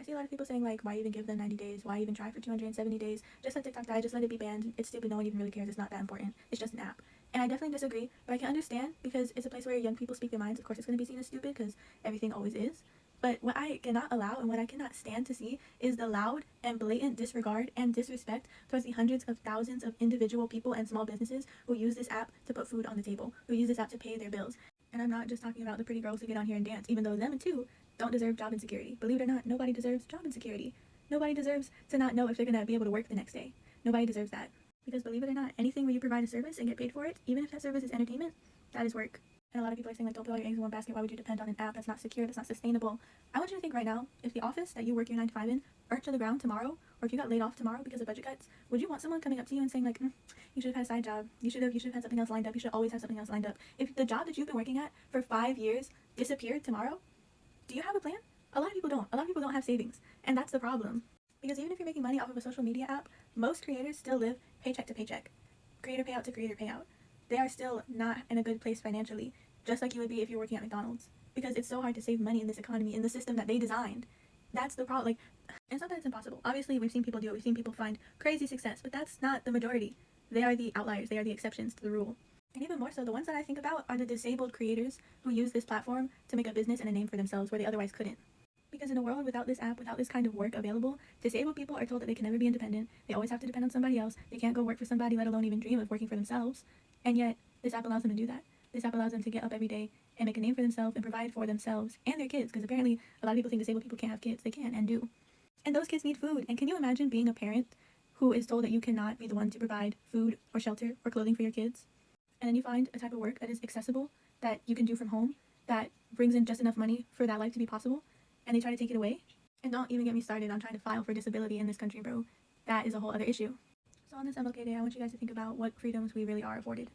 see a lot of people saying, like, why even give them 90 days? Why even try for 270 days? Just let TikTok die. Just let it be banned. It's stupid. No one even really cares. It's not that important. It's just an app. And I definitely disagree, but I can understand because it's a place where young people speak their minds. Of course, it's going to be seen as stupid because everything always is. But what I cannot allow and what I cannot stand to see is the loud and blatant disregard and disrespect towards the hundreds of thousands of individual people and small businesses who use this app to put food on the table, who use this app to pay their bills. And I'm not just talking about the pretty girls who get on here and dance, even though them too don't deserve job insecurity. Believe it or not, nobody deserves job insecurity. Nobody deserves to not know if they're going to be able to work the next day. Nobody deserves that. Because believe it or not, anything where you provide a service and get paid for it, even if that service is entertainment, that is work. And a lot of people are saying, like, don't put all your eggs in one basket. Why would you depend on an app that's not secure, that's not sustainable? I want you to think right now, if the office that you work your 9 to 5 in burnt to the ground tomorrow, or if you got laid off tomorrow because of budget cuts, would you want someone coming up to you and saying, like, you should have had a side job, you should have had something else lined up, you should always have something else lined up? If the job that you've been working at for 5 years disappeared tomorrow, do you have a plan? A lot of people don't. A lot of people don't have savings. And that's the problem. Because even if you're making money off of a social media app, most creators still live paycheck to paycheck. Creator payout to creator payout. They are still not in a good place financially, just like you would be if you're working at McDonald's. Because it's so hard to save money in this economy, in the system that they designed. That's the problem. Like, and sometimes it's impossible. Obviously, we've seen people do it. We've seen people find crazy success, but that's not the majority. They are the outliers. They are the exceptions to the rule. And even more so, the ones that I think about are the disabled creators who use this platform to make a business and a name for themselves where they otherwise couldn't. Because in a world without this app, without this kind of work available, disabled people are told that they can never be independent. They always have to depend on somebody else. They can't go work for somebody, let alone even dream of working for themselves. And yet, this app allows them to do that. This app allows them to get up every day and make a name for themselves and provide for themselves and their kids. Because apparently, a lot of people think disabled people can't have kids. They can and do. And those kids need food. And can you imagine being a parent who is told that you cannot be the one to provide food or shelter or clothing for your kids? And then you find a type of work that is accessible, that you can do from home, that brings in just enough money for that life to be possible, and they try to take it away? And don't even get me started on trying to file for disability in this country, bro. That is a whole other issue. So on this MLK Day, I want you guys to think about what freedoms we really are afforded.